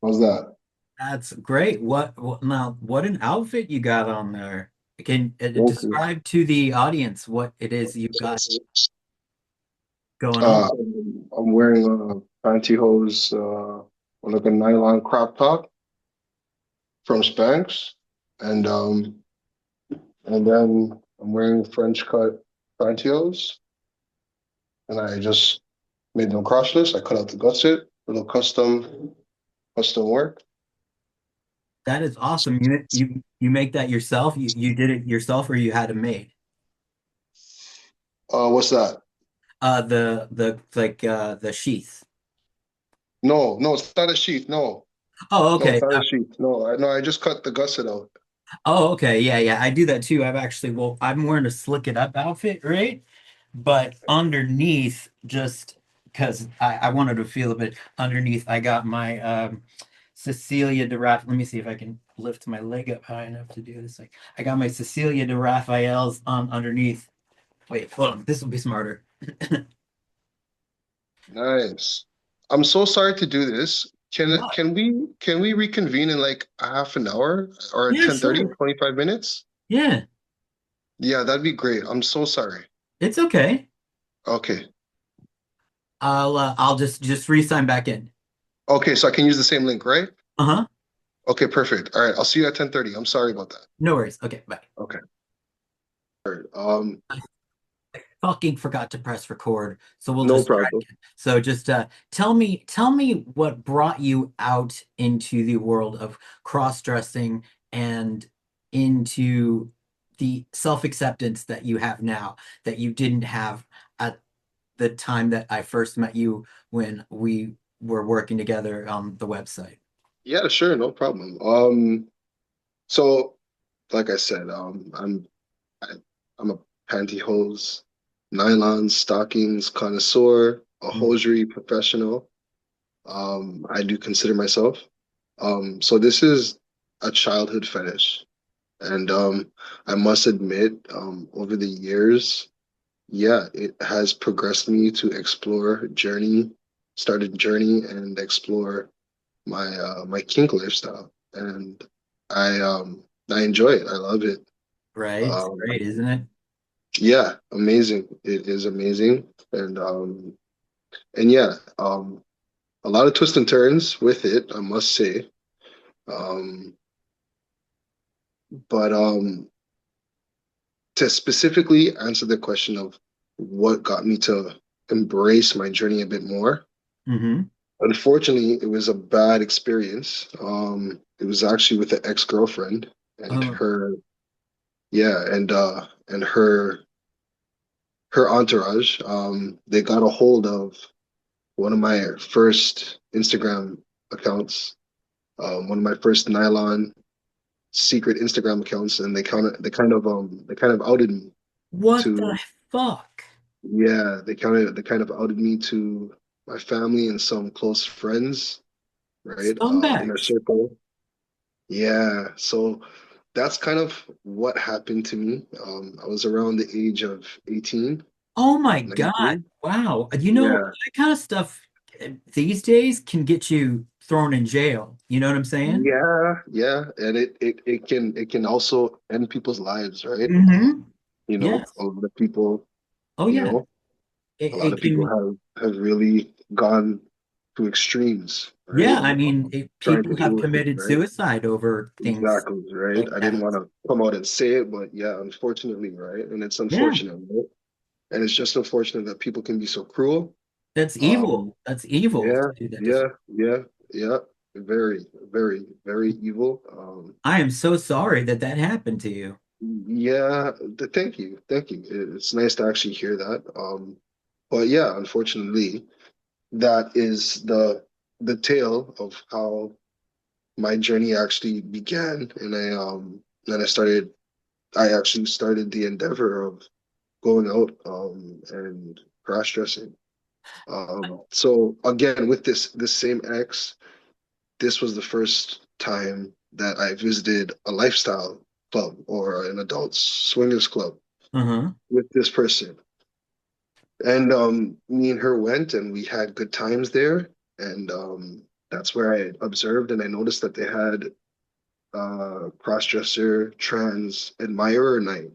How's that? That's great. What an outfit you got on there. Can Thank you. describe to the audience what it is you've got going on. Uh, I'm wearing a pantyhose, like a nylon crop top from Spanx, and then I'm wearing French cut pantyhose, and I just made them crotchless. I cut out the gusset, little custom work. That is awesome. You make that yourself? You did it yourself or you had it made? What's that? The sheath. No, no, it's not a sheath. No, Oh, no, it's okay. not a sheath. No, I just cut the gusset out. Oh, okay. Yeah, yeah. I do that too. I'm wearing a slick it up outfit, right? But underneath, just because I wanted to feel a bit underneath, I got my Cecilia de Raff. Let me see if I can lift my leg up high enough to do this. Like I got my Cecilia de Raphael's on underneath. Wait, hold on. This will be smarter. Nice. I'm so sorry to do this. Can What? can we can we reconvene in like a half an hour or Yeah, 10:30, sure. 25 minutes? Yeah, Yeah, that'd be great. I'm so sorry. it's okay. Okay. I'll just re-sign back in. Okay, so I can use the same link, right? Uh-huh. Okay, perfect. All right, I'll see you at 10:30. I'm sorry about that. No worries. Okay, bye. Okay. All right. Fucking forgot to press record, so we'll No just try problem. again. So just tell me what brought you out into the world of cross-dressing and into the self-acceptance that you have now that you didn't have at the time that I first met you when we were working together on the website. Yeah, sure, no problem. So like I said, I, I'm a pantyhose, nylon stockings connoisseur, a Mm. hosiery professional. I do consider myself. So this is a childhood fetish. And I must admit, over the years, yeah, it has progressed me to started journey and explore my kink lifestyle. And I enjoy it. I love it. Right? It's Um, great, isn't it? yeah, amazing. It is amazing. And yeah, a lot of twists and turns with it, I must say. Um, but to specifically answer the question of what got me to embrace my journey a bit more, Mm-hmm. unfortunately, it was a bad experience. It was actually with an ex-girlfriend and Oh, and her entourage. They got a hold of one of my first Instagram accounts, one of my first nylon secret Instagram accounts, and they kind of outed me what the to fuck? yeah, they kind of outed me to my family and some close friends, right? In our Scumbags. circle. Yeah, so that's kind of what happened to me. I was around the age of 18, Oh my God. 19. Wow. Yeah, That kind of stuff these days can get you thrown in jail. You know what I'm saying? yeah, and it can also end people's lives, right? Mm-hmm. You know, Yes. a lot of people, Oh you yeah. know, It, a lot it of people can, have really gone to extremes, yeah, right? Trying people to deal have with it, committed right? suicide over things Exactly, right? like I didn't that. want to come out and say it, but yeah, unfortunately, right? And it's Yeah. unfortunate, right? And it's just unfortunate that people can be so cruel. That's Um, evil. That's evil to yeah, do that to yeah, someone. yeah, yeah. Very, very, very evil. I am so sorry that that happened to you. Yeah, thank you, thank you. It's nice to actually hear that. But yeah, unfortunately, that is the tale of how my journey actually began, and I actually started the endeavor of going out and cross dressing. So again, with this same ex, this was the first time that I visited a lifestyle club or an adult swingers club Uh-huh. with this person. And me and her went and we had good times there. And that's where I observed and I noticed that they had cross-dresser trans admirer night.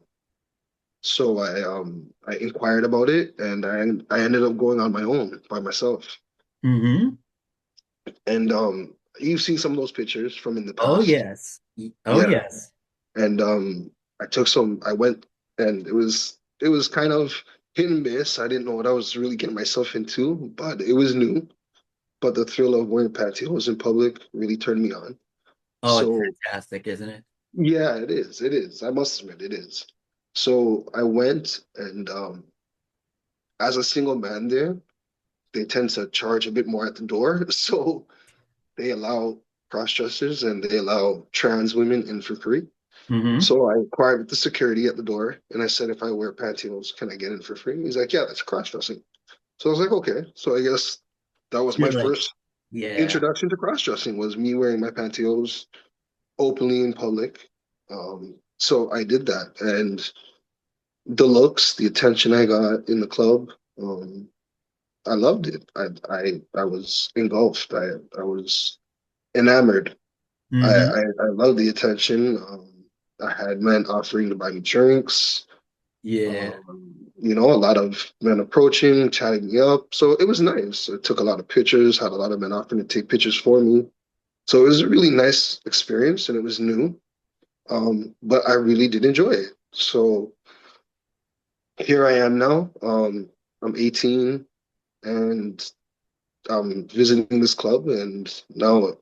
So I inquired about it and I ended up going on my own by myself. Mm-hmm. And you've seen some of those pictures from in the Oh past. yes. Oh Yeah. yes. And I went and it was kind of hit and miss. I didn't know what I was really getting myself into, but it was new. But the thrill of wearing pantyhose in public really turned me on. Oh, it's So fantastic, isn't it? yeah, it is. It is. I must admit it is. So I went and as a single man there, they tend to charge a bit more at the door. So they allow cross-dressers and they allow trans women in for free. Mm-hmm. So I inquired with the security at the door and I said, if I wear pantyhose, can I get in for free? He's like, yeah, that's cross-dressing. So I was like, okay. So I guess that was my You're like, first yeah. introduction to cross-dressing was me wearing my pantyhose openly in public. So I did that. And the looks, the attention I got in the club, I loved it. I was engulfed. I was enamored. Mm-hmm. I loved the attention. I had men offering to buy me drinks. Yeah. A lot of men approaching, chatting me up. So it was nice. I took a lot of pictures, had a lot of men offering to take pictures for me. So it was a really nice experience and it was new. But I really did enjoy it. So here I am now. I'm 18 and I'm visiting this club. And now,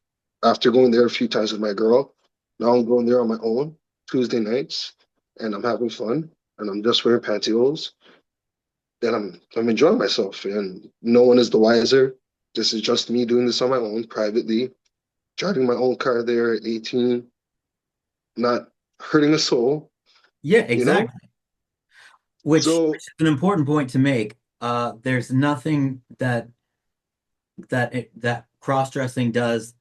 after going there a few times with my girl, now I'm going there on my own Tuesday nights and I'm having fun and I'm just wearing pantyhose and I'm enjoying myself and no one is the wiser. This is just me doing this on my own privately, driving my own car there at 18, not hurting a soul, Yeah, you know? exactly. Which So is an important point to make. There's nothing that cross-dressing does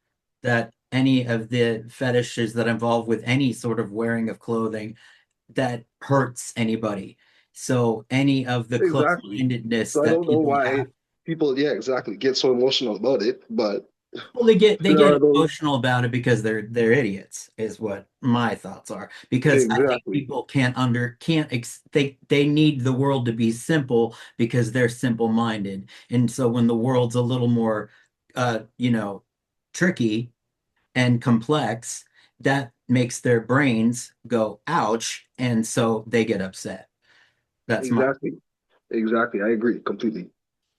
that any of the fetishes that involve with any sort of wearing of clothing that hurts anybody. So any of the exactly. close-mindedness So I that don't know people why have. people, yeah, exactly, get so emotional about it, but Well, they there are get those emotional about it because they're idiots, is what my thoughts are. Because I think exactly, people can't ex they need the world to be simple because they're simple-minded. And so when the world's a little more tricky and complex, that makes their brains go ouch, and so they get upset. That's my exactly. Exactly. I agree completely.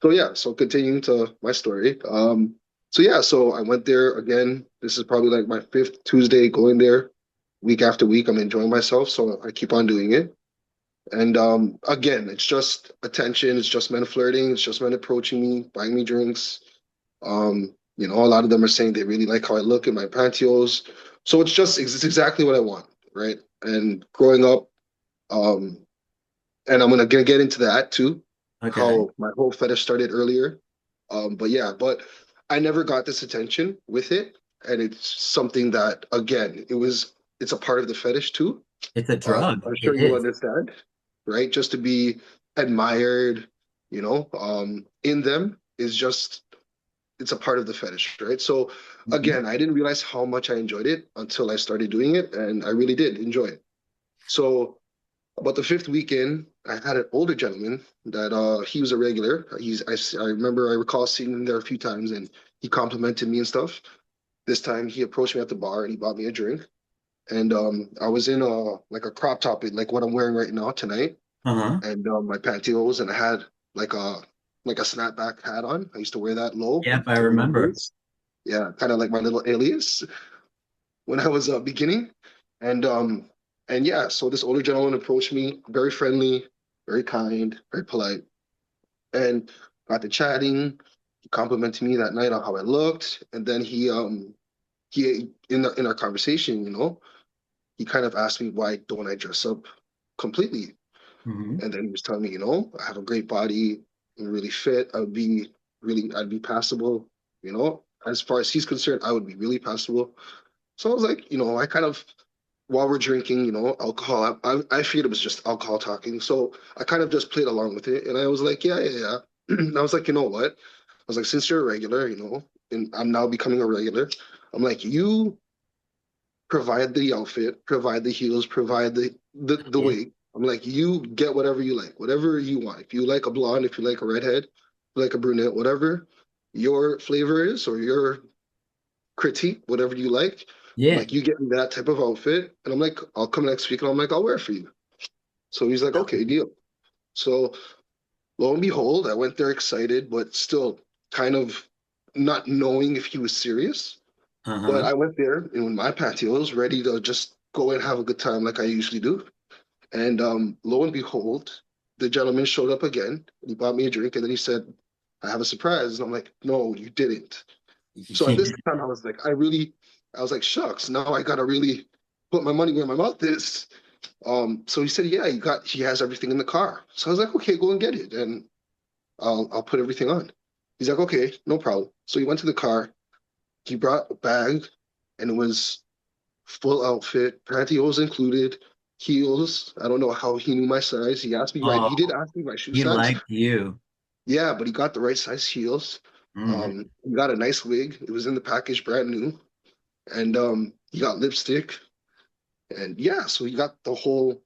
So yeah, so continuing to my story. So yeah, so I went there again. This is probably like my fifth Tuesday going there week after week. I'm enjoying myself, so I keep on doing it. And again, it's just attention, it's just men flirting, it's just men approaching me, buying me drinks. A lot of them are saying they really like how I look in my pantyhose. So it's exactly what I want, right? And growing up, um, and I'm gonna get into that too, okay. how my whole fetish started earlier. But yeah, but I never got this attention with it, and it's something that again, it's a part of the fetish too. It's a drug. I'm sure It you is. understand, right? Just to be admired, in them is just it's a part of the fetish, right? So Mhm. again, I didn't realize how much I enjoyed it until I started doing it, and I really did enjoy it. So about the fifth weekend, I had an older gentleman that he was a regular. I recall seeing him there a few times and he complimented me and stuff. This time he approached me at the bar and he bought me a drink. And I was in a crop top like what I'm wearing right now tonight Uh-huh. and my pantyhose and I had like a like a snapback hat on. I used to wear that low Yep, I to my remember. face. Yeah, kind of like my little alias when I was beginning. And yeah, so this older gentleman approached me, very friendly, very kind, very polite, and got to chatting. He complimented me that night on how I looked, and then he in our conversation, he kind of asked me why don't I dress up completely, Hmm. and then he was telling me, I have a great body, I'm really fit, I'd be passable, as far as he's concerned, I would be really passable. So I was like, I kind of, while we're drinking, alcohol, I figured it was just alcohol talking. So I kind of just played along with it. And I was like, yeah, yeah, yeah. And I was like, you know what? was like, since you're a regular, and I'm now becoming a regular, I'm like, you provide the outfit, provide the heels, provide the Yeah. wig. I'm like, you get whatever you like, whatever you want. If you like a blonde, if you like a redhead, if you like a brunette, whatever your flavor is or your critique, whatever you like. I'm Yeah. like, you get me that type of outfit, and I'm like, I'll come next week, and I'm like, I'll wear it for you. So he's like, okay, deal. So lo and behold, I went there excited, but still kind of not knowing if he was serious. But Uh-huh. I went there in my pantyhose, ready to just go and have a good time like I usually do. And lo and behold, the gentleman showed up again. He bought me a drink, and then he said, "I have a surprise." And I'm like, "No, you didn't." So at this time, I was like, "Shucks!" Now I gotta really put my money where my mouth is. So he said, "Yeah, he has everything in the car." So I was like, "Okay, go and get it, and I'll put everything on." He's like, "Okay, no problem." So he went to the car. He brought a bag, and it was full outfit, pantyhose included, heels. I don't know how he knew my size. He did Oh, ask me my shoe he size. liked you. Yeah, but he got the right size heels. Hmm. He got a nice wig. It was in the package, brand new. And he got lipstick. And yeah, so he got the whole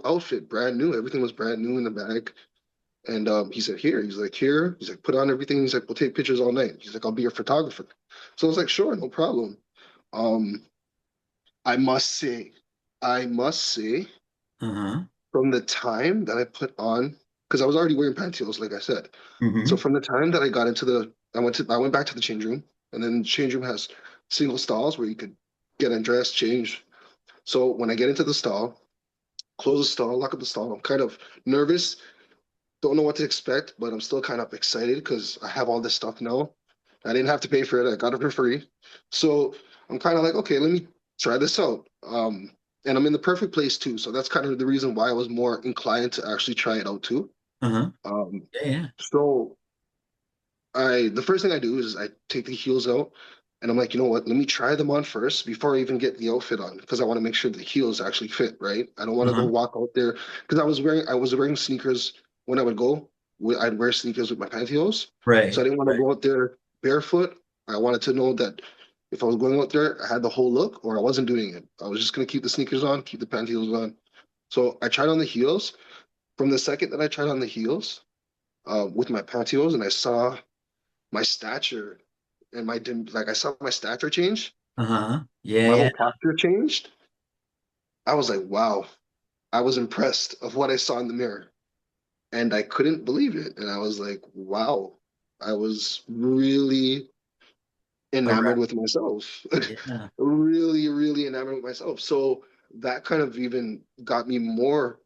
outfit brand new. Everything was brand new in the bag. And he said, here. He's like, here. He's like, put on everything. He's like, we'll take pictures all night. He's like, I'll be your photographer. So I was like, sure, no problem. Um, I must say, I must say, Uh-huh. from the time that I put on, because I was already wearing pantyhose, like I said. So Hmm. from the time that I got into I went back to the change room, and then the change room has single stalls where you could get undressed, change. So when I get into the stall, close the stall, lock up the stall, I'm kind of nervous, don't know what to expect, but I'm still kind of excited because I have all this stuff now. I didn't have to pay for it. I got it for free. So I'm kind of like, okay, let me try this out. And I'm in the perfect place too. So that's kind of the reason why I was more inclined to actually try it out too. Uh-huh. Um, Yeah, yeah. so the first thing I do is I take the heels out and I'm like, you know what? Let me try them on first before I even get the outfit on because I want to make sure the heels actually fit, right? I don't want to go Uh-huh. walk out there because I was wearing sneakers when I would go. I'd wear sneakers with my pantyhose, so I Right. didn't want to Right. go out there barefoot. I wanted to know that if I was going out there, I had the whole look, or I wasn't doing it. I was just gonna keep the sneakers on, keep the pantyhose on. So I tried on the heels. From the second that I tried on the heels, with my pantyhose, and I saw my stature and like I saw my stature change, Uh-huh. Yeah, my yeah. whole posture changed. I was like, wow. I was impressed of what I saw in the mirror, and I couldn't believe it. And I was like, wow. I was really All right. enamored with myself. Yeah. Really, really enamored with myself. So that kind of even got me more,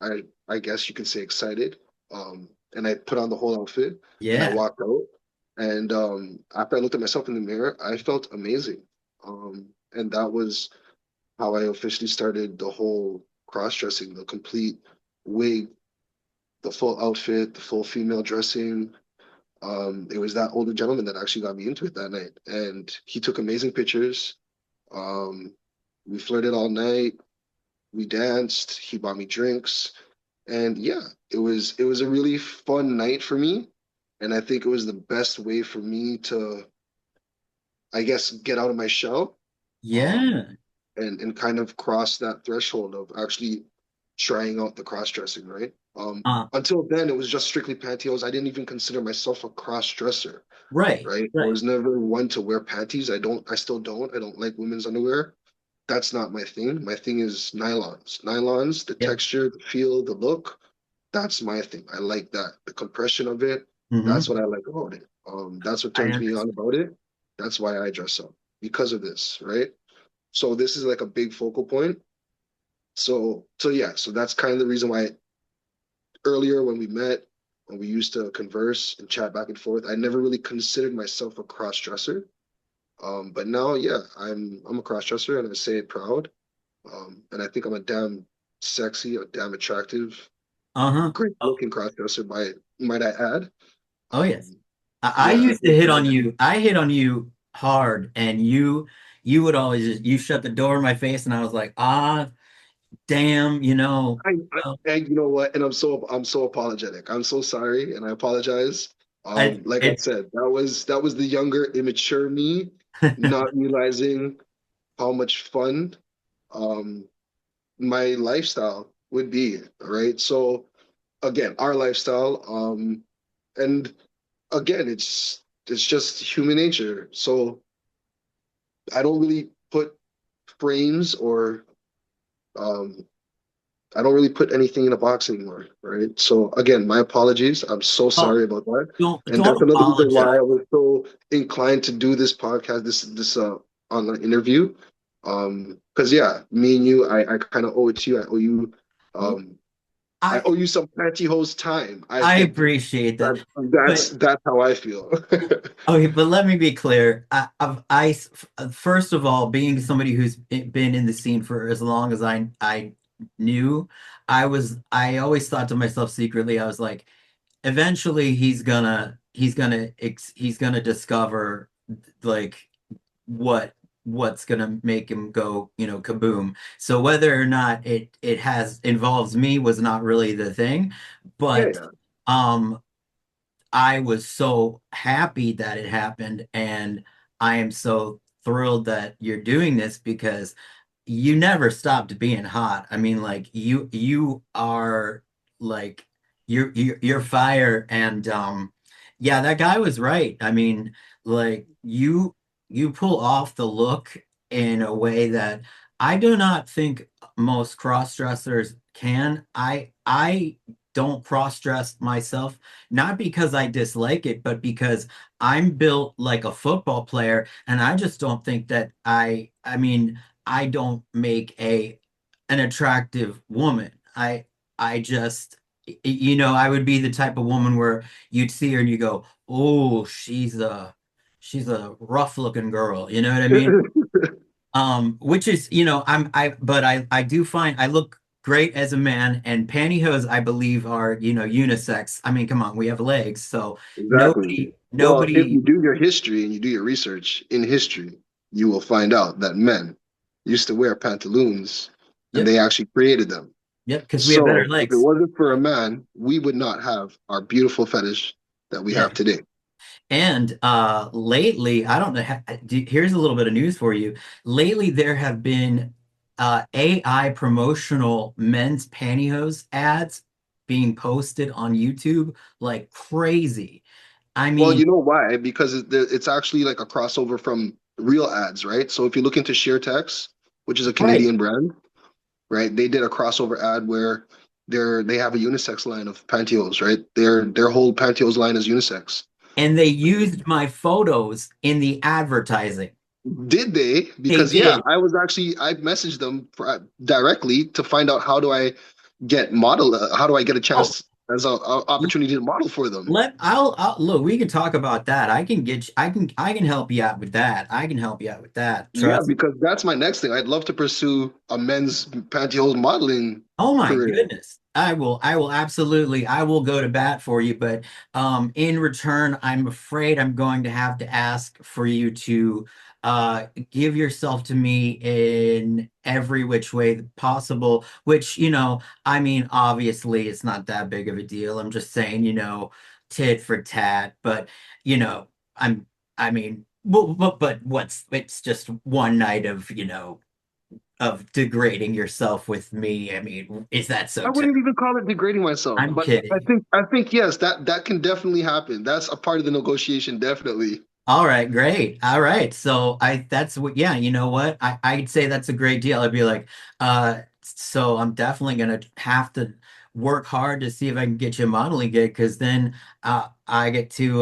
I guess you could say, excited. And I put on the whole outfit and I Yeah. walked out. And after I looked at myself in the mirror, I felt amazing. And that was how I officially started the whole cross-dressing, the complete wig, the full outfit, the full female dressing. It was that older gentleman that actually got me into it that night, and he took amazing pictures. Um, we flirted all night. We danced. He bought me drinks, and yeah, it was a really fun night for me, and I think it was the best way for me to, I guess, get out of my shell, um, Yeah. and kind of cross that threshold of actually trying out the cross dressing, right? Uh, Until then, it was just strictly pantyhose. I didn't even consider myself a cross dresser, right. right? I Right. was never one to wear panties. I still don't. I don't like women's underwear. That's not my thing. My thing is nylons. Nylons, the Yeah. texture, the feel, the look. That's my thing. I like that. The compression of it. That's Hmm. what I like about it. That's what I turns me on understand. about it. That's why I dress up because of this, right? So this is like a big focal point. So yeah, so that's kind of the reason why earlier when we met, when we used to converse and chat back and forth, I never really considered myself a cross dresser. But now, yeah, I'm a cross dresser and I say it proud. And I think I'm a damn sexy, a damn attractive, Uh-huh. great Oh, looking cross dresser, might I add. oh yes. I Yeah, I used to think hit on you. I hit on you hard, and you would always just you shut the door in my face, and I was like, ah, damn, I, uh, and you know what? And I'm so apologetic. I'm so sorry, and I apologize. Like I It said, that was the younger, immature me, not realizing how much fun um my lifestyle would be, right? So again, our lifestyle, and again, it's just human nature. So I don't really put frames or um I don't really put anything in a box anymore, right? So again, my apologies. I'm so oh, sorry about that. And don't that's another reason why apologize. I was so inclined to do this podcast, this online interview. Because yeah, me and you, I kind of owe it to you. Um I I owe you some pantyhose time, I I think. appreciate that, That's but that's how I feel. okay, but let me be clear. First of all, being somebody who's been in the scene for as long as I knew, I always thought to myself secretly, I was like, eventually he's gonna discover like what what's gonna make him go, kaboom. So whether or not it has involves me was not really the thing, Yeah, but yeah. um I was so happy that it happened, and I am so thrilled that you're doing this because you never stopped being hot. I mean, like you are like you're fire, and yeah, that guy was right. I mean, like you pull off the look in a way that I do not think most cross-dressers can. I don't cross-dress myself, not because I dislike it, but because I'm built like a football player, and I just don't think that I mean, I don't make an attractive woman. I just I would be the type of woman where you'd see her and you go, "Oh, she's a rough looking girl." You know what I mean? Which is, but I do find I look great as a man, and pantyhose, I believe, are, unisex. I mean, come on, we have legs, so Exactly. Well, if nobody, you do your history and you do your research in history, you will find out that men used to wear pantaloons and yep, they actually created them. yep, because we have better So if it legs. wasn't for a man, we would not have our beautiful fetish that we Yeah. have today. And lately, I don't know, here's a little bit of news for you. Lately, there have been AI promotional men's pantyhose ads being posted on YouTube like crazy. I Well, mean, you know why? Because it's actually like a crossover from real ads, right? So if you look into ShareText, which is a right. Canadian brand, right? They did a crossover ad where they have a unisex line of pantyhose, right? Their whole pantyhose line is unisex. And they used my photos in the advertising. Did they? They Because yeah, did. I messaged them directly to find out how do I get a Oh, chance as a opportunity to model for them. I'll look, we can talk about that. I can get you, I can help you out with that. I can help you out with that. Yeah, Trust me. because that's my next thing. I'd love to pursue a men's pantyhose modeling Oh my career. goodness. I will absolutely, I will go to bat for you, but in return, I'm afraid I'm going to have to ask for you to give yourself to me in every which way possible, which, I mean, obviously it's not that big of a deal. I'm just saying, tit for tat, but you know, I'm I mean, but what's it's just one night of degrading yourself with me. I mean, is that so I tough? wouldn't even call it degrading myself, I'm but I kidding. think I think yes, that can definitely happen. That's a part of the negotiation, definitely. All right, great. All right. So that's what, yeah, you know what? I'd say that's a great deal. I'd be like, so I'm definitely gonna have to work hard to see if I can get you a modeling gig, because then I get to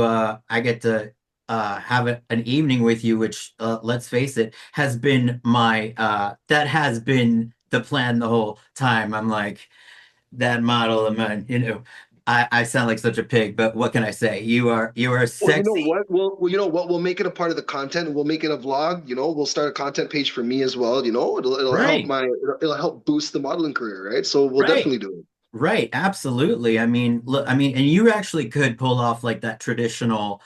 have an evening with you, which let's face it, has been my that has been the plan the whole time. I'm like, that model of mine, I sound like such a pig, but what can I say? You are Well, you know sexy. what? You know what? We'll make it a part of the content. We'll make it a vlog. We'll start a content page for me as well. It'll help Right, it'll help boost the modeling career, right? So we'll right, definitely do it. right. Absolutely. I mean, look, I mean, and you actually could pull off like that traditional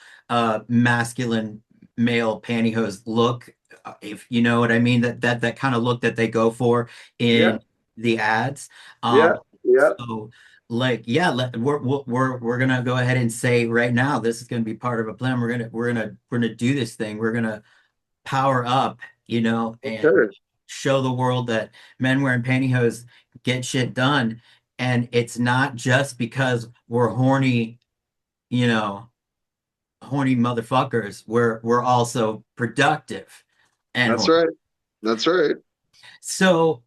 masculine male pantyhose look, if you know what I mean, that kind of look that they go for Yeah, in the ads. yeah, Um, yeah. so. like yeah, we're gonna go ahead and say right now this is gonna be part of a plan. We're gonna do this thing. We're gonna power up, and Okay, show the world that men wearing pantyhose get shit done. And it's not just because we're horny, you know, horny motherfuckers. We're also productive and that's horny. right. That's right. So,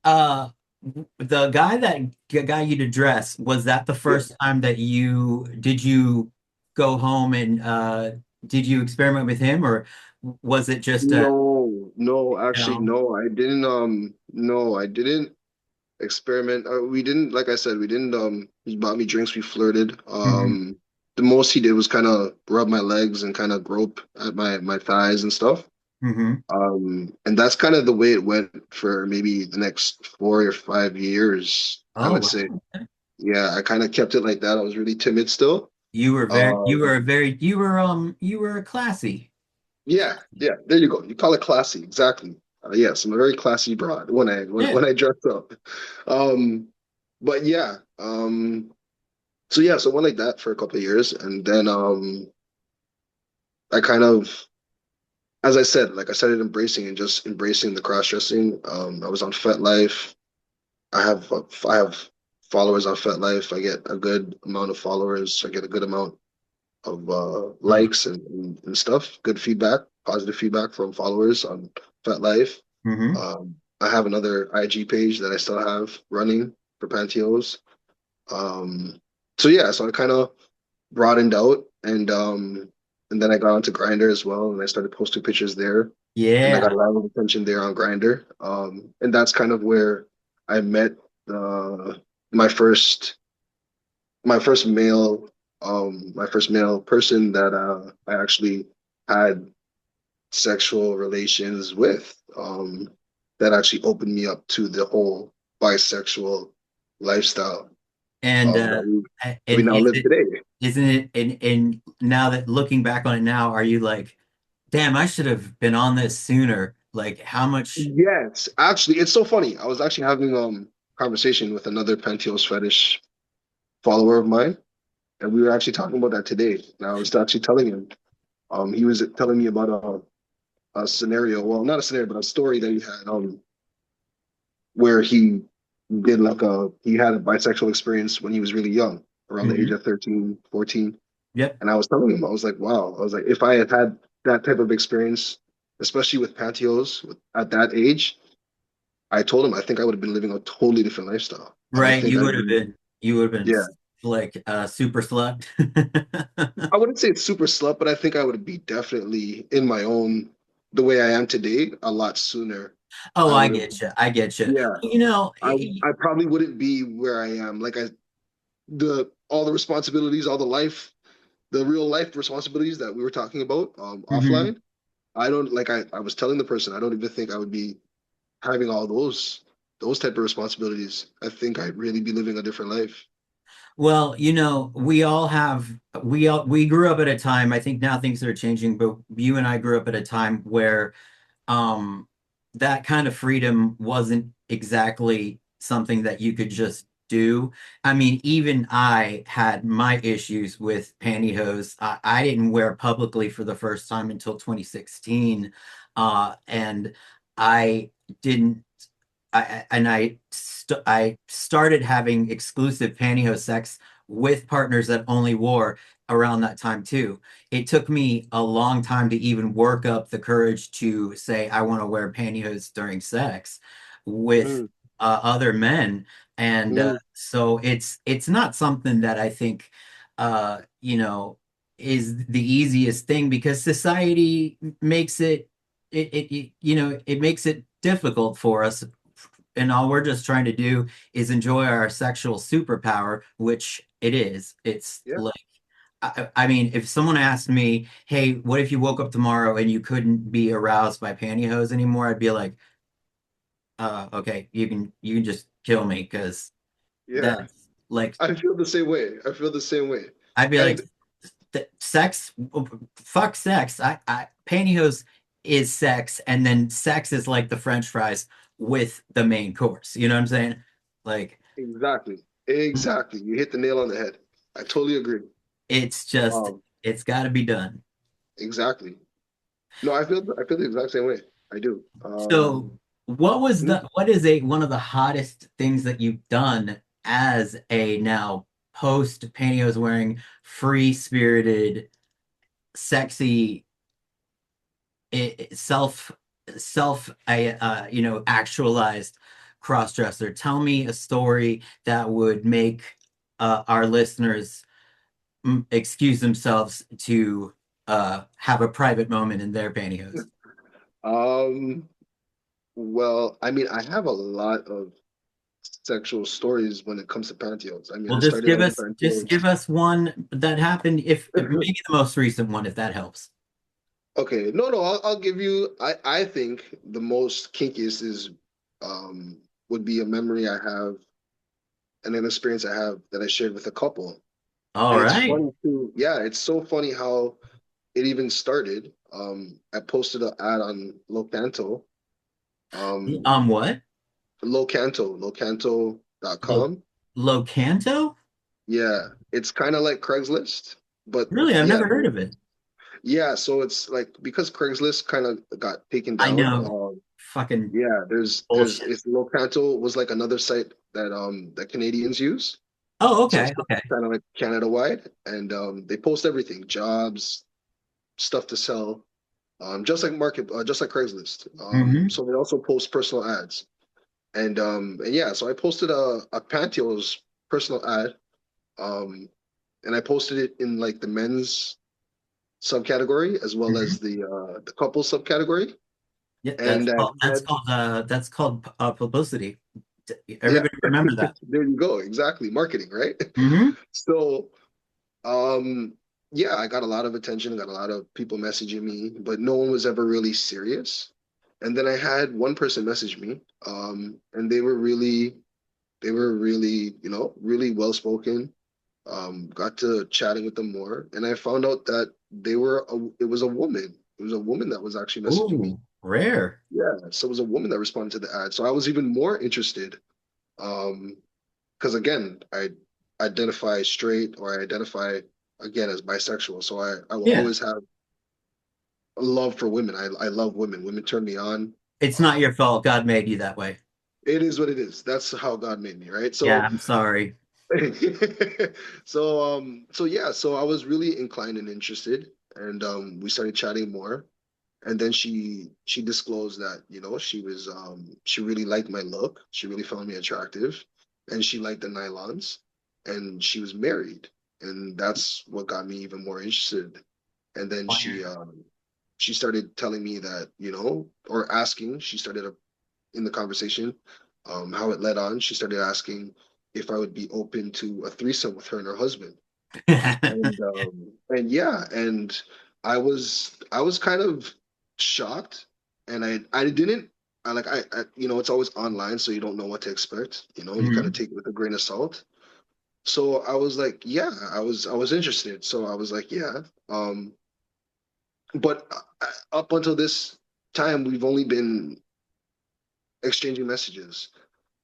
the guy that got you to dress, was that the Yeah. first time that you go home and did you experiment with him, or was it just No, no, you actually, know? no, I didn't. No, I didn't experiment. We didn't, like I said, we didn't. He bought me drinks. We flirted. Hmm. The most he did was kind of rub my legs and kind of grope at my thighs and stuff. Hmm. And that's kind of the way it went for maybe the next 4 or 5 years, I Oh, would say. wow. Yeah, I kind of kept it like that. I was really timid still. Um, You were classy. yeah, yeah, there you go. You call it classy, exactly. Yes, I'm a very classy broad when Yeah. I dress up. Um, but yeah, so yeah, so I went like that for a couple of years, and then I kind of, as I said, like I started embracing and just embracing the cross dressing. I was on FetLife. I have followers on FetLife. I get a good amount of followers. I get a good amount of Uh, likes and stuff. Good feedback, positive feedback from followers on FetLife. hmm. I have another IG page that I still have running for Pantyhose. So yeah, so I kind of broadened out and then I got onto Grinder as well and I started posting pictures there and I got Yeah. a lot of attention there on Grinder. And that's kind of where I met uh my first my first male person that I actually had sexual relations with that actually opened me up to the whole bisexual lifestyle And that we and now live today. isn't it, and now that looking back on it now, are you like, damn, I should have been on this sooner? Like how much? Yes, actually, it's so funny. I was actually having conversation with another pantyhose fetish follower of mine, and we were actually talking about that today. And I was actually telling him, he was telling me about a scenario, well, not a scenario, but a story that he had, where he had a bisexual experience when he was really young, around the age Mhm. of 13, 14. Yep. And I was telling him, I was like, wow, I was like, if I had had that type of experience, especially with pantyhose at that age, I told him I think I would have been living a totally different lifestyle. I don't Right. think I'd be, You would have been yeah, like super slut. I wouldn't say it's super slut, but I think I would be definitely in my own, the way I am today, a lot sooner. Oh, I I would have, get you. I get you. yeah, You know, I probably wouldn't be where I am. Like all the responsibilities, all the real life responsibilities that we were talking about mhm. offline. I don't like I was telling the person I don't even think I would be having all those type of responsibilities. I think I'd really be living a different life. Well, we grew up at a time, I think now things are changing, but you and I grew up at a time where um that kind of freedom wasn't exactly something that you could just do. I mean, even I had my issues with pantyhose. I didn't wear publicly for the first time until 2016. And I didn't I started having exclusive pantyhose sex with partners that only wore around that time too. It took me a long time to even work up the courage to say I want to wear pantyhose during sex with Mm, other men, and mm, so it's not something that I think is the easiest thing because society makes it makes it difficult for us, and all we're just trying to do is enjoy our sexual superpower, which it is. It's yeah, like, I mean, if someone asked me, "Hey, what if you woke up tomorrow and you couldn't be aroused by pantyhose anymore?" I'd be like, okay, you can just kill me because yeah. that's like, I feel the same way. I feel the same way. I'd be like, And sex, fuck sex. I pantyhose is sex, and then sex is like the French fries with the main course. You know what I'm saying? Like, exactly, Exactly. You hit the nail on the head. I totally agree. It's just, Um, it's got to be done. exactly. No, I feel the exact same way. I do. So, what is one of the hottest things that you've done as a now post pantyhose wearing, free spirited, sexy, self actualized cross-dresser? Tell me a story that would make our listeners excuse themselves to have a private moment in their pantyhose. um, well, I mean, I have a lot of sexual stories when it comes to pantyhose. I mean, Well, I started out with just pantyhose. give us one that happened, if maybe the most recent one, if that helps. Okay, no, I'll give you. I think the most kinkiest is would be a memory I have and an experience I have that I shared with a couple. All And it's right. funny too. Yeah, it's so funny how it even started. I posted an ad on Locanto. Um, What? Lo Locanto.com. Locanto? Yeah, it's kind of like Craigslist, but Really? I've yeah, never heard of it. yeah. So it's like because Craigslist kind of got taken I down. know. Fucking Yeah, there's bullshit. it's Locanto was like another site that Canadians use. Oh, So okay, it's okay. kind of like Canada wide, and they post everything, jobs, stuff to sell, just like Craigslist. Hmm. So they also post personal ads, and yeah, so I posted a pantyhose personal ad, um, and I posted it in like the men's subcategory as well Hmm. as the couple subcategory, Yeah, and I had that's called publicity. yeah, Everybody remember that. there you go, exactly, marketing, right? Hmm. So Um, yeah, I got a lot of attention, got a lot of people messaging me, but no one was ever really serious. And then I had one person message me, and they were really, really well spoken. Got to chatting with them more, and I found out that it was a woman. It was a woman that was actually messaging me. Ooh, rare. Yeah, so it was a woman that responded to the ad. So I was even more interested. Um, because again, I identify straight or I identify again as bisexual. So I will Yeah. always have a love for women. I love women. Women turn me on. It's not your Um, fault. God made you that way. it is what it is. That's how God made me, right? Yeah, So I'm sorry. so yeah, so I was really inclined and interested, and we started chatting more. And then she disclosed that, she really liked my look. She really found me attractive, and she liked the nylons, and she was married, and that's what got me even more interested. And then she started telling me that, or asking, she started in the conversation, how it led on. She started asking if I would be open to a threesome with her and her husband. And yeah, and I was kind of shocked, and I didn't I like I it's always online, so you don't know what to expect. You kind of Mhm. take it with a grain of salt. So I was like, yeah, I was interested. So I was like, yeah. But up until this time, we've only been exchanging messages.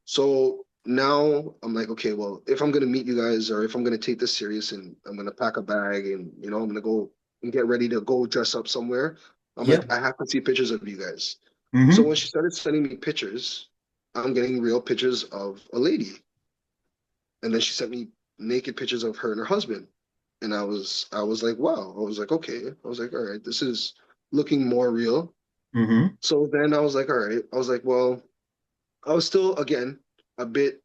So now I'm like, okay, well, if I'm gonna meet you guys or if I'm gonna take this serious and I'm gonna pack a bag and I'm gonna go and get ready to go dress up somewhere, I'm like, Yep. I have to see pictures of you guys. So Hmm. when she started sending me pictures, I'm getting real pictures of a lady. And then she sent me naked pictures of her and her husband. And I was like, wow. I was like, okay. I was like, all right, this is looking more real. Hmm. So then I was like, all right. I was like, well, I was still again a bit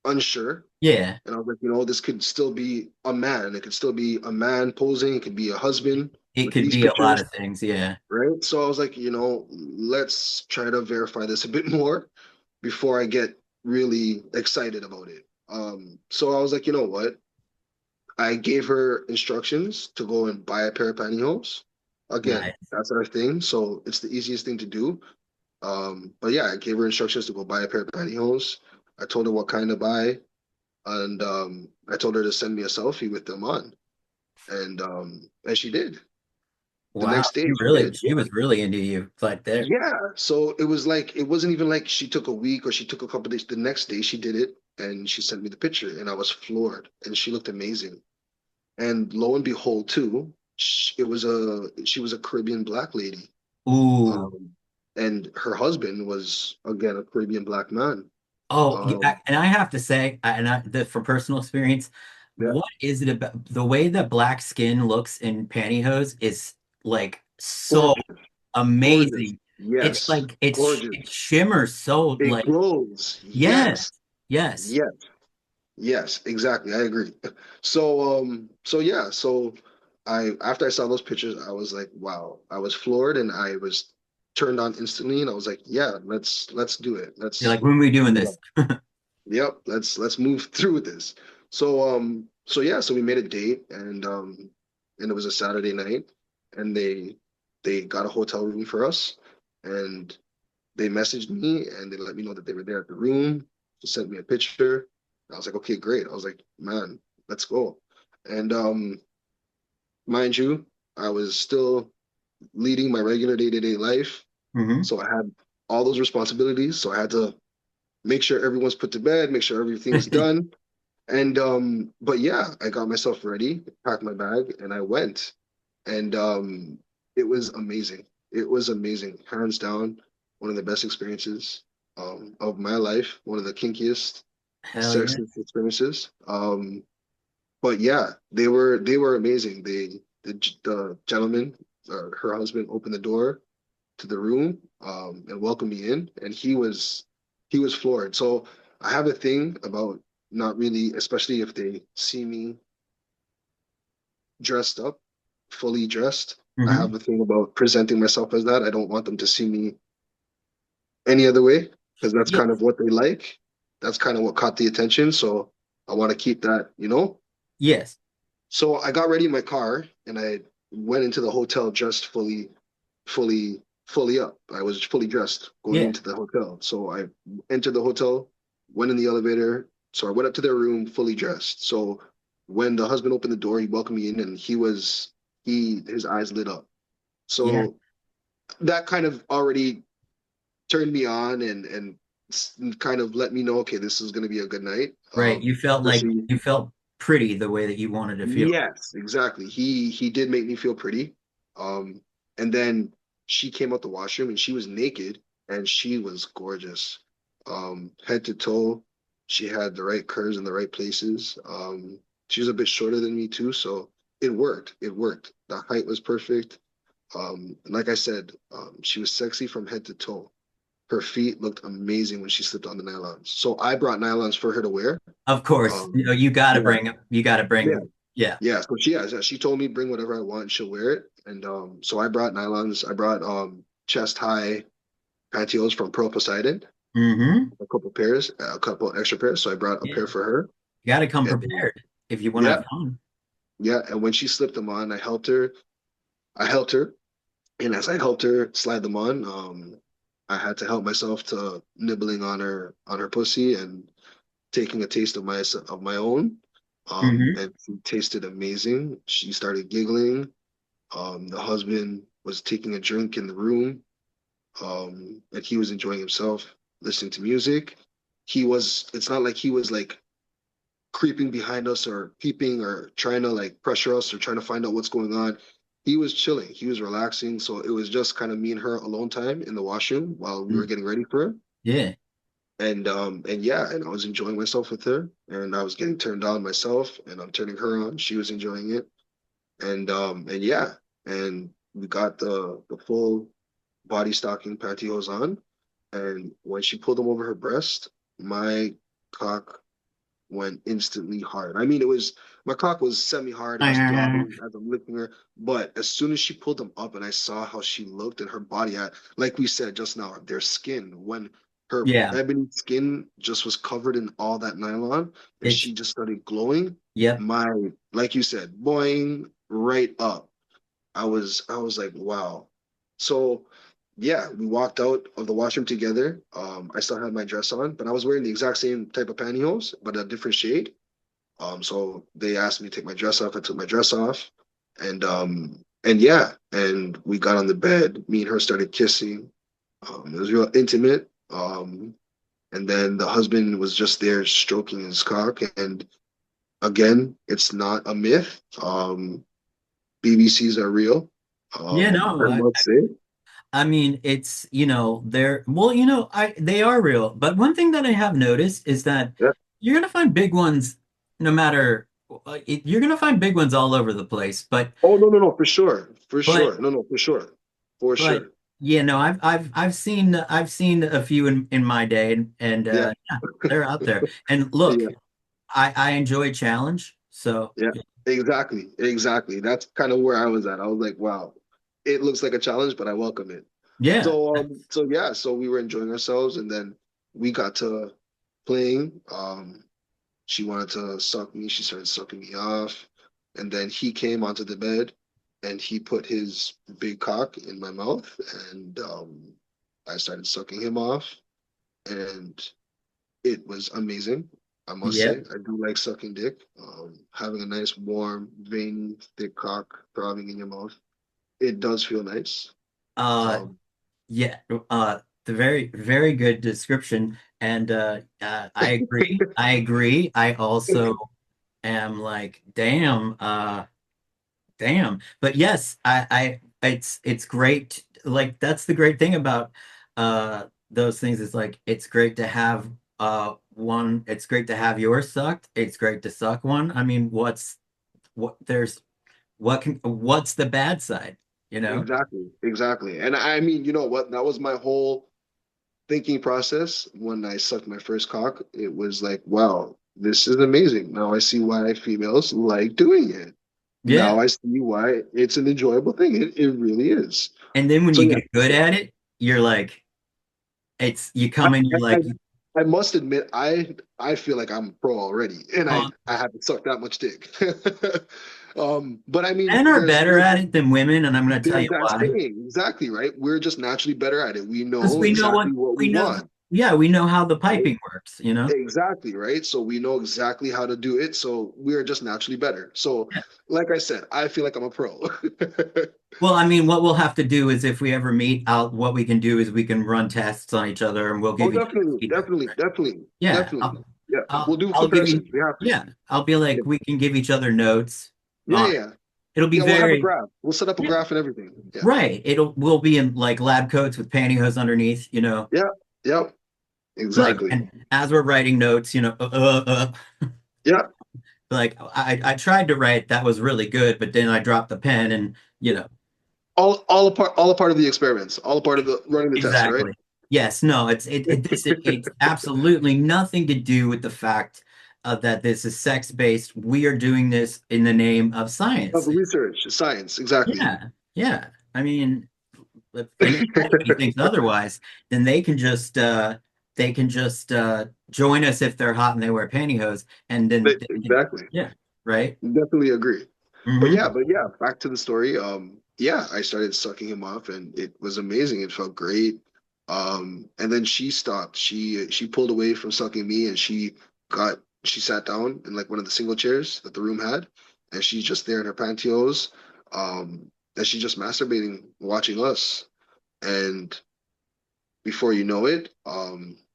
unsure. Yeah. And I was like, this could still be a man. It could still be a man posing. It could be a husband It with could these be a lot pictures, of things. Yeah. right? So I was like, let's try to verify this a bit more before I get really excited about it. So I was like, you know what? I gave her instructions to go and buy a pair of pantyhose. Again, Nice. that's our thing. So it's the easiest thing to do. But yeah, I gave her instructions to go buy a pair of pantyhose. I told her what kind to buy, and I told her to send me a selfie with them on, and she did. The Wow. next day, she did. She Yeah, was really into you like there. yeah. So it was like it wasn't even like she took a week or she took a couple days. The next day, she did it, and she sent me the picture, and I was floored, and she looked amazing. And lo and behold, too, she was a Caribbean black lady, Ooh. um, and her husband was again a Caribbean black man. Oh, Um, yeah, and I have to say, for personal experience, yeah, what is it about the way that black skin looks in pantyhose is like so gorgeous, gorgeous, amazing. It's yes, like it gorgeous. shimmers so It like glows, yes, yes, yes. yes. Yes, exactly. I agree. So yeah, so I after I saw those pictures, I was like, wow. I was floored and I was turned on instantly and I was like, yeah, let's do it. You're like, when are we doing this? Yep, let's move through with this. So yeah, so we made a date and it was a Saturday night and they got a hotel room for us and they messaged me and they let me know that they were there at the room. She sent me a picture. I was like, okay, great. I was like, man, let's go. And mind you, I was still leading my regular day-to-day life. Hmm. So I had all those responsibilities. So I had to make sure everyone's put to bed, make sure everything's done. And but yeah, I got myself ready, packed my bag, and I went. And it was amazing. It was amazing. Hands down, one of the best experiences of my life, one of the kinkiest, Hell yeah. sexiest experiences. But yeah, they were amazing. The gentleman, her husband, opened the door to the room and welcomed me in, and he was floored. So I have a thing about not really, especially if they see me dressed up, fully dressed. I have Hmm. a thing about presenting myself as that. I don't want them to see me any other way because that's Yeah. kind of what they like. That's kind of what caught the attention. So I want to keep that, you know? Yes. So I got ready in my car and I went into the hotel dressed fully up. I was fully dressed going Yeah. into the hotel. So I entered the hotel, went in the elevator. So I went up to their room fully dressed. So when the husband opened the door, he welcomed me in and his eyes lit up. Yeah. So that kind of already turned me on and kind of let me know, okay, this is going to be a good night. Right. You felt like Especially, you felt pretty the way that you wanted to feel. yes, exactly. He did make me feel pretty. Um, and then she came out the washroom and she was naked and she was gorgeous. Head to toe, she had the right curves in the right places. She was a bit shorter than me too, so it worked. It worked. The height was perfect. And like I said, she was sexy from head to toe. Her feet looked amazing when she slipped on the nylons. So I brought nylons for her to wear. Of course, Um, yeah, you gotta yeah, bring, yeah. yeah. So she has. Yeah, she told me bring whatever I want, she'll wear it. And so I brought nylons. I brought chest high pantyhose from Pearl Poseidon, Hmm. a couple pairs, a couple extra pairs. So I brought a Yeah. pair for her. You gotta come And prepared if you want to yeah, have fun. yeah. And when she slipped them on, I helped her. I helped her. And as I helped her slide them on, I had to help myself to nibbling on her pussy and taking a taste of my own. Hmm. And it tasted amazing. She started giggling. The husband was taking a drink in the room, and he was enjoying himself, listening to music. It's not like he was like creeping behind us or peeping or trying to like pressure us or trying to find out what's going on. He was chilling, he was relaxing. So it was just kind of me and her alone time in the washroom while we were getting ready for her. Yeah. And yeah, and I was enjoying myself with her and I was getting turned on myself and I'm turning her on. She was enjoying it. And yeah, and we got the full body stocking pantyhose on. And when she pulled them over her breast, my cock went instantly hard. I mean, it was my cock was semi-hard. It was throbbing as I'm lifting her. But as soon as she pulled them up and I saw how she looked and her body, like we said just now, their skin, when her Yeah. ebony skin just was covered in all that nylon and It's she just started glowing, yep. my, like you said, boing, right up. I was like, wow. So yeah, we walked out of the washroom together. I still had my dress on, but I was wearing the exact same type of pantyhose, but a different shade. So they asked me to take my dress off. I took my dress off, and yeah, and we got on the bed. Me and her started kissing. It was real intimate. And then the husband was just there stroking his cock. And again, it's not a myth. BBCs are real. Yeah, I no, must say. I mean, it's, they're, well, they are real. But one thing that I have noticed is that Yeah. you're gonna find big ones no matter, you're gonna find big ones all over the place. Oh no, no, no, for sure. For But, sure. No, no, for sure. For but, sure. yeah, no, I've seen a few in my day, and Yeah. yeah, they're out there. And look, Yeah. I enjoy challenge, so Yeah. Exactly. Exactly. That's kind of where I was at. I was like, wow, it looks like a challenge, but I welcome it. yeah, So yeah, so we were enjoying ourselves and then we got to playing. She wanted to suck me, she started sucking me off, and then he came onto the bed and he put his big cock in my mouth and I started sucking him off and it was amazing. I must say, yep. I do like sucking dick. Having a nice, warm, veiny, thick cock throbbing in your mouth, it does feel nice. Uh, Um, Yeah, the very, very good description. And I agree. I agree. I also am like, damn, damn. But yes, it's great. Like that's the great thing about those things is like it's great to have one, it's great to have yours sucked. It's great to suck one. I mean, what's the bad side, you know? exactly, exactly. And I mean, you know what? That was my whole thinking process when I sucked my first cock. It was like, wow, this is amazing. Now I see why females like doing it. Yeah. Now I see why it's an enjoyable thing. It really is. And then when So you yeah, get good at it, you're like, you I, come in, you're I, like, I must admit, I feel like I'm a pro already, and I oh, I haven't sucked that much dick. But I mean, men are better there's at it than women, and I'm going to tell there's you that why. saying exactly right. We're just naturally better at it. We Because know we know exactly what we we know, want, yeah, we know how the right? piping works, you know? Exactly, right? So we know exactly how to do it. So we're just naturally better. So, Yeah. like I said, I feel like I'm a pro. Well, I mean, what we'll have to do is if we ever meet out, what we can do is we can run tests on each other and we'll Oh, give each other definitely, feedback. definitely, definitely, Yeah, definitely. Yeah, we'll do I'll give you, comparisons. We have to. yeah, I'll be Yeah, like, we can give each other notes yeah, on yeah. it. Yeah, It'll be yeah, we'll have a very, graph. We'll set up a yeah, graph and everything. Yeah, right. We'll be in like lab coats with pantyhose underneath, you know? yeah, yep, Like, exactly. and as we're writing notes, Yeah, like I tried to write that was really good, but then I dropped the pen and all a part of the experiments, all a part of the running the test, right? exactly. Yes, no, it's absolutely nothing to do with the fact that this is sex based. We are doing this in the name of Of science. research, science, exactly. Yeah, yeah. I mean, if anybody thinks otherwise, then they can just join us if they're hot and they wear pantyhose, and then Exactly. yeah, right. Definitely agree. Hmm. But yeah, back to the story. Yeah, I started sucking him off and it was amazing. It felt great. And then she stopped. She pulled away from sucking me and she sat down in like one of the single chairs that the room had, and she's just there in her pantyhose. And she's just masturbating, watching us. And before you know it,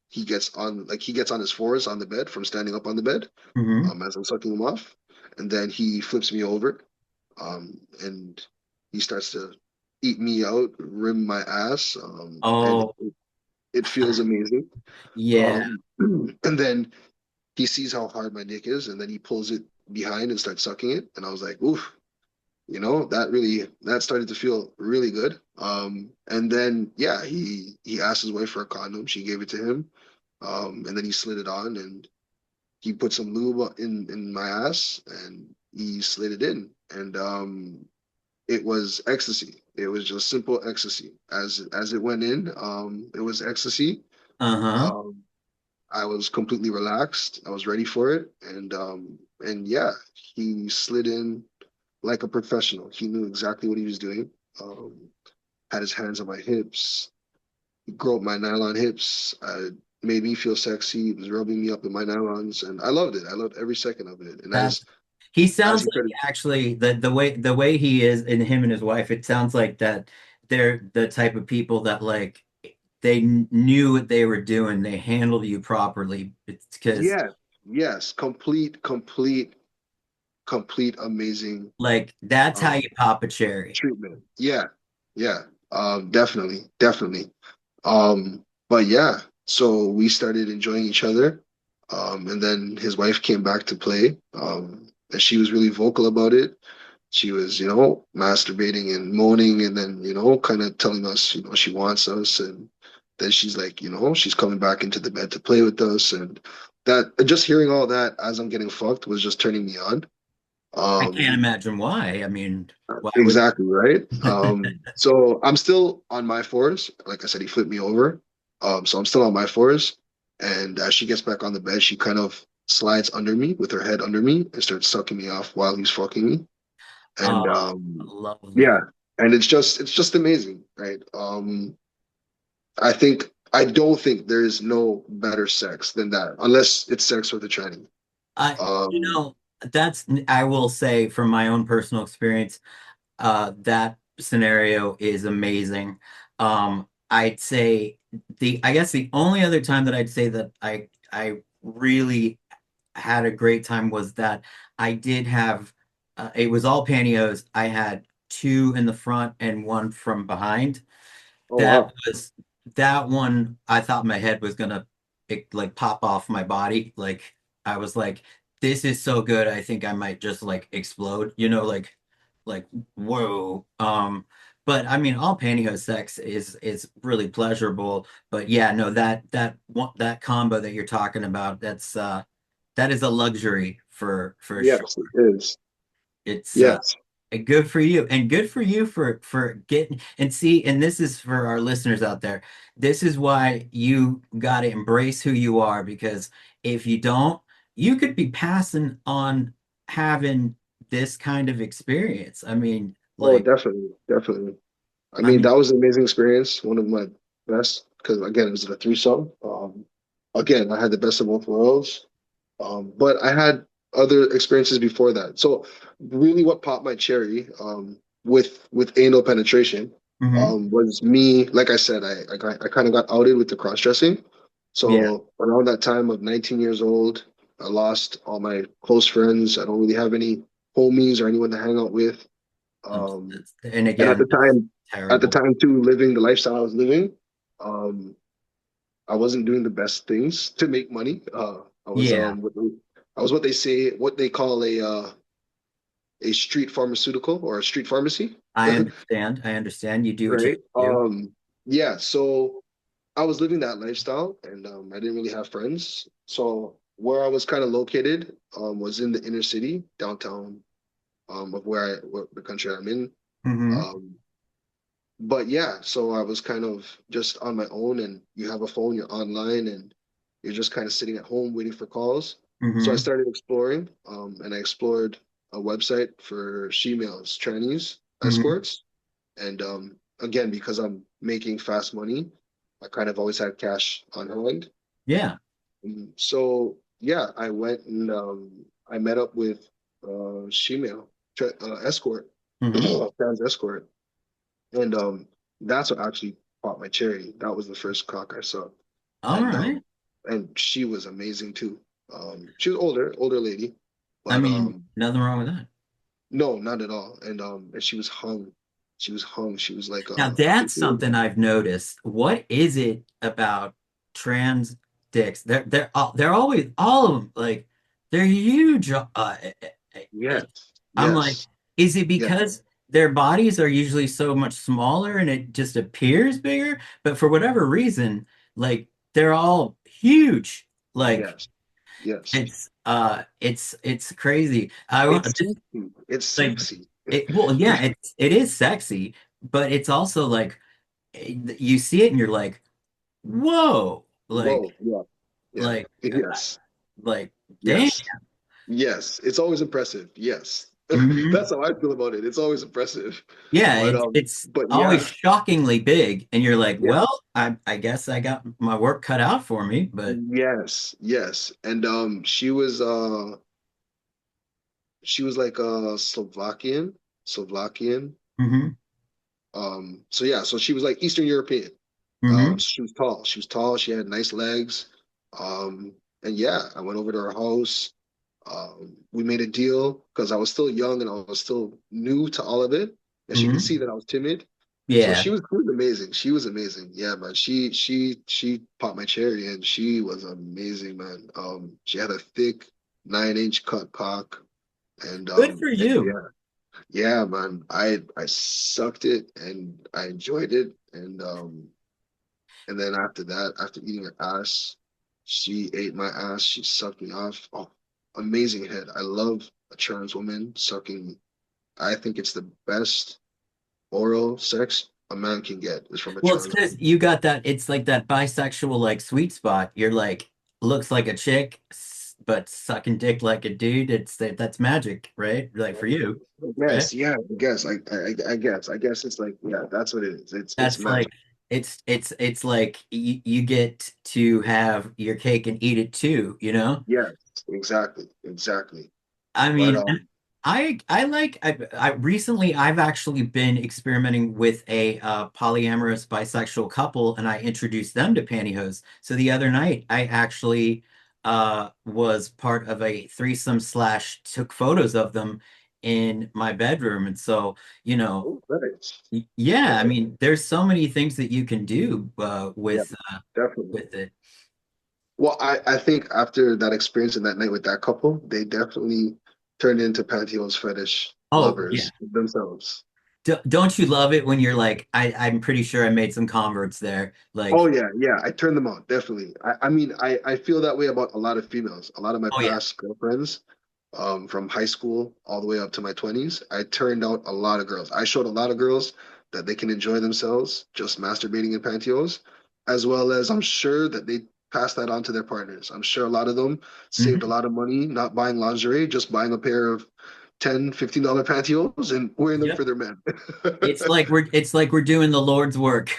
he gets on his fours on the bed from standing up on the bed, Hmm. as I'm sucking him off, and then he flips me over, and he starts to eat me out, rim my ass, and Oh, it feels amazing. yeah. And then he sees how hard my dick is, and then he pulls it behind and starts sucking it, and I was like, oof, that started to feel really good. And then yeah, he asked his wife for a condom. She gave it to him, and then he slid it on, and he put some lube in my ass, and he slid it in, and it was ecstasy. It was just simple ecstasy. As it went in, it was ecstasy. Uh-huh. Um, I was completely relaxed. I was ready for it, and yeah, he slid in like a professional. He knew exactly what he was doing. Um, had his hands on my hips, he groped my nylon hips, made me feel sexy. He was rubbing me up in my nylons, and I loved it. I loved every second of it. And That's he as sounds he like started, actually the way he is and him and his wife, it sounds like that they're the type of people that like knew what they were doing. They handled you properly. It's because Yeah, yes, complete amazing like that's how um you pop a cherry. treatment. Yeah, yeah, definitely. But yeah, so we started enjoying each other. And then his wife came back to play. And she was really vocal about it. She was, masturbating and moaning and then, kind of telling us, she wants us. And then she's like, she's coming back into the bed to play with us. And that just hearing all that as I'm getting fucked was just turning me on. I can't Um, imagine why. I mean, why would exactly, right? So I'm still on my fours. Like I said, he flipped me over. So I'm still on my fours. And as she gets back on the bed, she kind of slides under me with her head under me and starts sucking me off while he's fucking me. And oh, yeah, lovely. and it's just amazing, right? I don't think there is no better sex than that, unless it's sex with a tranny. I Um, that's I will say from my own personal experience, that scenario is amazing. I'd say I guess the only other time that I'd say that I really had a great time was that I did have it was all pantyhose. I had two in the front and one from behind. oh That wow, was that one. I thought my head was gonna like pop off my body. Like I was like, this is so good. I think I might just like explode. Like whoa. But I mean, all pantyhose sex is really pleasurable. But yeah, no, that combo that you're talking about, that is a luxury for sure. yes, it is. It's Yes. good for you, and good for you for getting and see. And this is for our listeners out there. This is why you got to embrace who you are, because if you don't, you could be passing on having this kind of experience. Oh, definitely, definitely. I I mean, mean, that was an amazing experience. One of my best, because again, it was a threesome. Again, I had the best of both worlds. But I had other experiences before that. So really, what popped my cherry, with anal penetration, mhm. was me. Like I said, I kind of got outed with the cross dressing. Yeah, So around that time of 19 years old, I lost all my close friends. I don't really have any homies or anyone to hang out with. and And at the again, that's time, terrible. too, living the lifestyle I was living, um, I wasn't doing the best things to make money. I was Yeah, I was what they call a street pharmaceutical or a street pharmacy, I understand. I understand. You do what you right? have to do. Yeah. So I was living that lifestyle, and I didn't really have friends. So where I was kind of located was in the inner city, downtown, of what the country I'm in. Hmm. Um, but yeah, so I was kind of just on my own, and you have a phone, you're online, and you're just kind of sitting at home waiting for calls. So I Hmm. started exploring, and I explored a website for she-males, trannies, Hmm. escorts. And again, because I'm making fast money, I kind of always had cash on hand. Yeah. So yeah, I went and I met up with she-male escort, Hmm. trans escort. And that's what actually popped my cherry. That was the first cock I saw. All And right. she was amazing too. She was older lady, I but mean, nothing wrong with that. no, not at all. And she was hung. She was hung. She was like Now I think that's it was, something I've noticed. What is it about trans dicks? They're always all of them like they're huge. yes, I'm like, yes, is it yes, because their bodies are usually so much smaller and it just appears bigger? But for whatever reason, like they're all huge. Like yes, yes. it's crazy. I want It's sexy. It's like sexy. well, yeah, it is sexy, but it's also like you see it and you're like, whoa, Whoa, yeah, yeah, like, yes, like, damn. yes. Yes, it's always impressive. Yes. Hmm. That's how I feel about it. It's always impressive. Yeah, But it's but always yeah, shockingly big, and you're like, yeah. well, I guess I got my work cut out for me, but Yes, yes. And she was like Slovakian. hmm. So yeah, so she was like Eastern European. Hmm. She was tall. She was tall. She had nice legs. And yeah, I went over to her house. We made a deal because I was still young and I was still new to all of it, and she could see Hmm. that I was timid. So Yeah. she was amazing. She was amazing. Yeah, man. She popped my cherry and she was amazing, man. She had a thick 9-inch cut cock Good for and you. yeah, yeah, man. I sucked it and I enjoyed it and then after that, after eating her ass, she ate my ass. She sucked me off. Oh, amazing head. I love a trans woman sucking. I think it's the best oral sex a man can get is from a Well, it's trans because woman. you got that, it's like that bisexual like sweet spot. You're like, looks like a chick, but sucking dick like a dude. That's magic, right? Like for you, I right? guess, yeah, I guess, I guess it's like, yeah, that's what it is. It's That's like magic. it's like you get to have your cake and eat it too, you know? Yes, exactly, exactly. I But mean, I like I recently I've actually been experimenting with a polyamorous bisexual couple, and I introduced them to pantyhose. So the other night I actually was part of a threesome slash took photos of them in my bedroom. And so, you know, oh, nice. yeah, I Yeah, mean, there's so many things that you can do yeah, definitely. with it. Well, I think after that experience and that night with that couple, they definitely turned into pantyhose fetish Oh, yeah. lovers themselves. Don't you love it when you're like, I'm pretty sure I made some converts there. Oh Like, yeah, yeah. I turned them on, definitely. I mean, I feel that way about a lot of females. A lot of my oh yeah. past girlfriends, from high school all the way up to my 20s, I turned out a lot of girls. I showed a lot of girls that they can enjoy themselves just masturbating in pantyhose, as well as I'm sure that they pass that on to their partners. I'm sure a lot of them saved a Mhm. lot of money not buying lingerie, just buying a pair of $10, $15 pantyhose and wearing them for Yep. their men. It's like we're doing the Lord's work.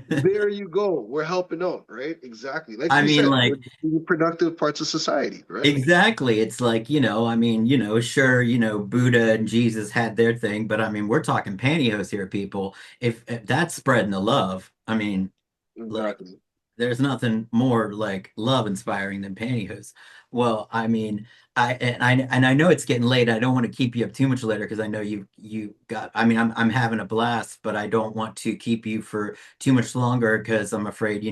There you go. We're helping out, right? Exactly. Like I we mean, said, we're like, being productive parts of society, right? exactly. It's like, I mean, sure, Buddha and Jesus had their thing, but I mean, we're talking pantyhose here, people. If that's spreading the love, I mean, like, Exactly. there's nothing more like love inspiring than pantyhose. Well, I mean, I know it's getting late. I don't want to keep you up too much later because I know you got. I mean, I'm having a blast, but I don't want to keep you for too much longer because I'm afraid,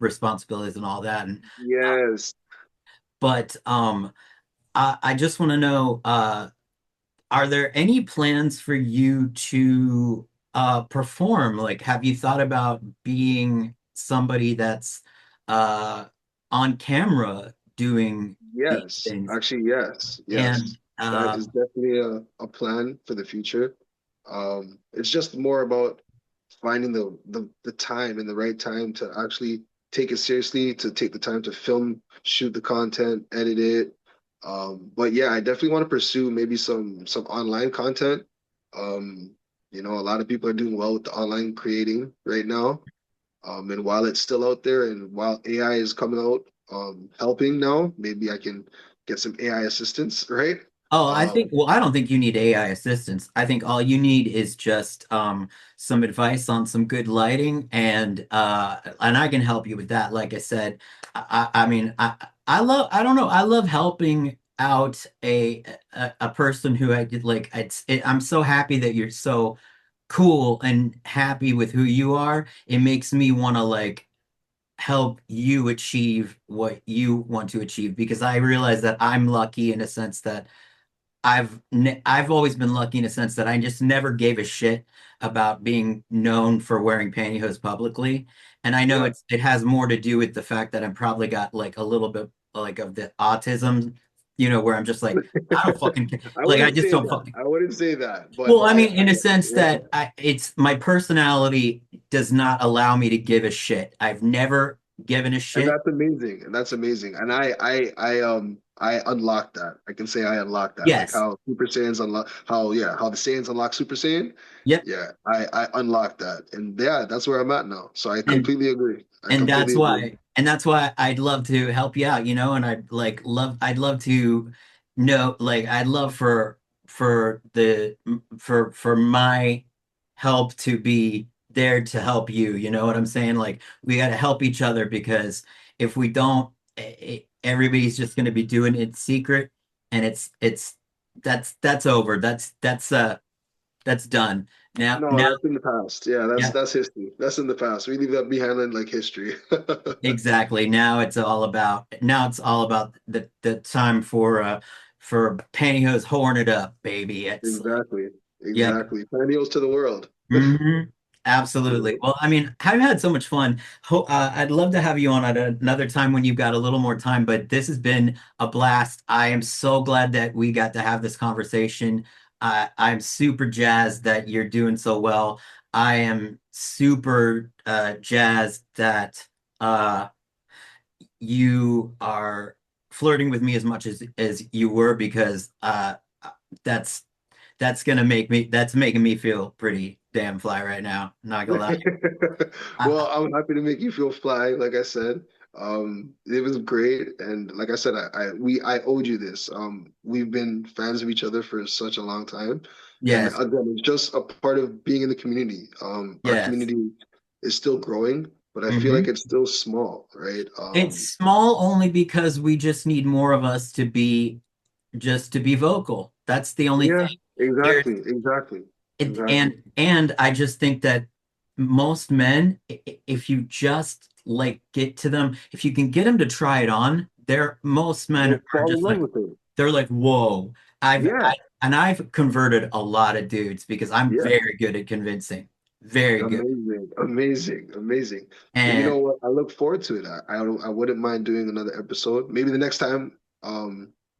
responsibilities and all that. And Yes. but I just want to know, are there any plans for you to perform? Like, have you thought about being somebody that's uh on camera doing these Yes. things? Actually, yes. And Yes. That is definitely a plan for the future. It's just more about finding the time and the right time to actually take it seriously, to take the time to film, shoot the content, edit it. But yeah, I definitely want to pursue maybe some online content. Um, a lot of people are doing well with the online creating right now. And while it's still out there and while AI is coming out, helping now, maybe I can get some AI assistance, right? oh, Um, I don't think you need AI assistance. I think all you need is just some advice on some good lighting, and I can help you with that. Like I said, I mean, I don't know, I love helping out a person who I did like I'm so happy that you're so cool and happy with who you are. It makes me want to like help you achieve what you want to achieve because I realize that I'm lucky in a sense that I've always been lucky in a sense that I just never gave a shit about being known for wearing pantyhose publicly. And I know yeah. it has more to do with the fact that I'm probably got like a little bit like of the autism, where I'm just like, I don't fucking care. I Like I wouldn't just say don't that. fucking. I wouldn't say that, but Well, I mean, in a sense yeah. that it's my personality does not allow me to give a shit. I've never given a And shit. that's amazing. And that's amazing. And I unlocked that. I can say I unlocked that. Like Yes. how Super Saiyans unlock how the Saiyans unlock Super Saiyan. Yep. Yeah, I unlocked that. And yeah, that's where I'm at now. So I And completely agree. I and completely agree. that's why I'd love to help you out, and I'd love to know, like, I'd love for my help to be there to help you. You know what I'm saying? Like we got to help each other because if we don't, everybody's just going to be doing it in secret, and it's that's over. That's done. No, Now, that's in the past. Yeah, yeah, that's history. That's in the past. We leave that behind in like history. exactly. Now it's all about the time for pantyhose horn it up, baby. It's like, Exactly. yeah. Exactly. Pantyhose to the world. hmm Absolutely. Well, I mean, I've had so much fun. I'd love to have you on at another time when you've got a little more time, but this has been a blast. I am so glad that we got to have this conversation. I'm super jazzed that you're doing so well. I am super jazzed that uh, you are flirting with me as much as you were because that's that's making me feel pretty damn fly right now. Not gonna lie. Well, I, I'm happy to make you feel fly, like I said. It was great, and like I said, I owed you this. We've been fans of each other for such a long time, and yes, again, it's just a part of being in the community. Our yes. community is still growing, but I feel like hmm it's still small, right? It's small only because we just need more of us to be just to be vocal. That's the only Yeah, thing. There's exactly, exactly, it, exactly. and I just think that most men, if you just like get to them, if you can get them to try it on, they're most men They'll are fall in just love like with it. they're like, whoa. Yeah, And I've converted a lot of dudes because I'm yeah. very good at convincing. Very good. Amazing, amazing, amazing. Well, you And know what? I look forward to it. I wouldn't mind doing another episode. Maybe the next time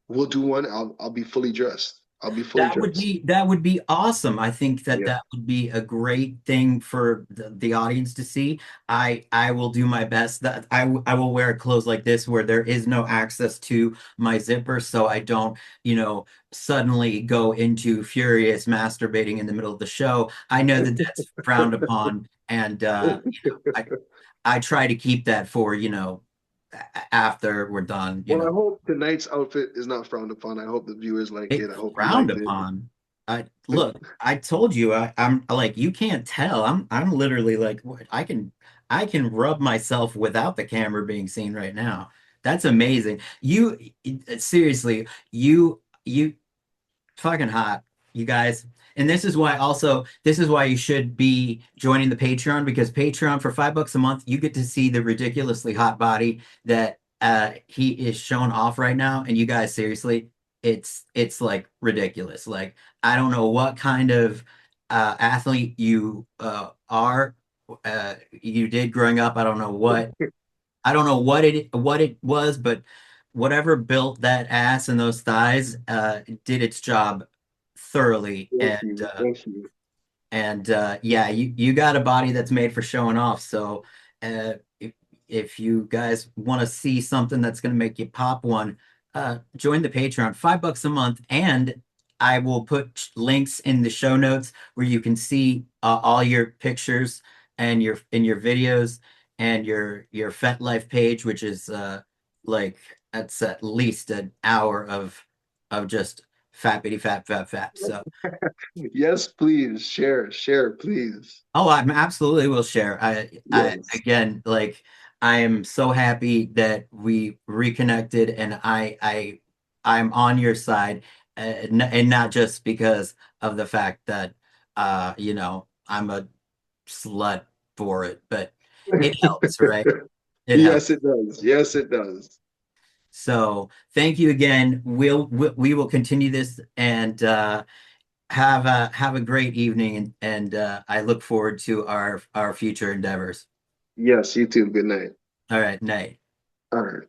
we'll do one, I'll be fully dressed. I'll be fully dressed. that would be awesome. I think that Yeah. that would be a great thing for the audience to see. I will do my best. That I will wear clothes like this where there is no access to my zipper, so I don't, suddenly go into furious masturbating in the middle of the show. I know that that's frowned upon, and I try to keep that for, after we're done. Well, I hope tonight's outfit is not frowned upon. I hope the viewers like it. I It's hope you frowned liked it. upon. I look, I told you I'm like you can't tell. I'm literally like what I can rub myself without the camera being seen right now. That's amazing. Seriously, you fucking hot, you guys. And this is why you should be joining the Patreon because Patreon for $5 a month, you get to see the ridiculously hot body that he is showing off right now. And you guys, seriously, it's like ridiculous. Like I don't know what kind of athlete you are you did growing up. I don't know what it was, but whatever built that ass and those thighs did its job thoroughly. Thank you. Thank you. Yeah, you got a body that's made for showing off. So if you guys want to see something that's going to make you pop one, join the Patreon, $5 a month, and I will put links in the show notes where you can see all your pictures and your videos and your FetLife page, which is like that's at least an hour of just fat bitty fat fat fat. So Yes, please share, share, please. oh, I absolutely will share. I Yes. again, like, I am so happy that we reconnected, and I'm on your side, and not just because of the fact that, I'm a slut for it, but it helps, right? It helps. Yes, it does. Yes, it does. So thank you again. We will continue this and have a great evening, and I look forward to our future endeavors. Yes, you too. Good night. All right, night. All right.